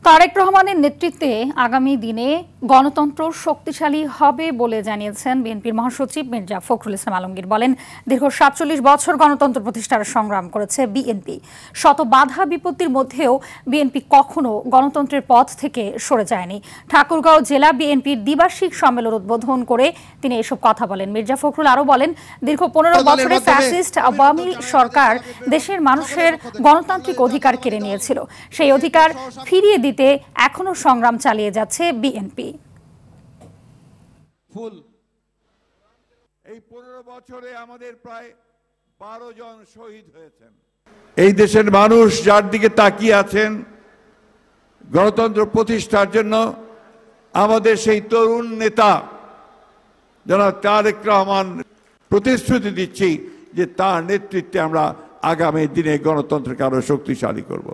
তারেক রহমানের নেতৃত্বে আগামী দিনে গণতন্ত্র শক্তিশালী হবে বলে জানিয়েছেন বিএনপির মহাসচিব মির্জা ফখরুল ইসলাম আলমগীর। বলেন, দীর্ঘ ৪৭ বছর গণতন্ত্র প্রতিষ্ঠার সংগ্রাম করেছে বিএনপি। শত বাধা বিপত্তির মধ্যেও বিএনপি কখনো গণতন্ত্রের পথ থেকে সরে যায়নি। ঠাকুরগাঁও জেলা বিএনপির দ্বিবার্ষিক সম্মেলন উদ্বোধন করে তিনি এসব কথা বলেন। মির্জা ফখরুল আরও বলেন, দীর্ঘ ১৫ বছরে ফ্যাসিস্ট আওয়ামী সরকার দেশের মানুষের গণতান্ত্রিক অধিকার কেড়ে নিয়েছিল। সেই অধিকার ফিরিয়ে দিতে এখনো সংগ্রাম চালিয়ে যাচ্ছে বিএনপি। এই 15 বছরে আমাদের প্রায় 12 জন শহীদ হয়েছেন। এই দেশের মানুষ যার দিকে তাকিয়ে আছেন গণতন্ত্র প্রতিষ্ঠার জন্য, আমাদের সেই তরুণ নেতা জনাব তারেক রহমান প্রতিশ্রুতি দিচ্ছি যে তার নেতৃত্বে আমরা আগামী দিনে গণতন্ত্রকে আরো শক্তিশালী করব।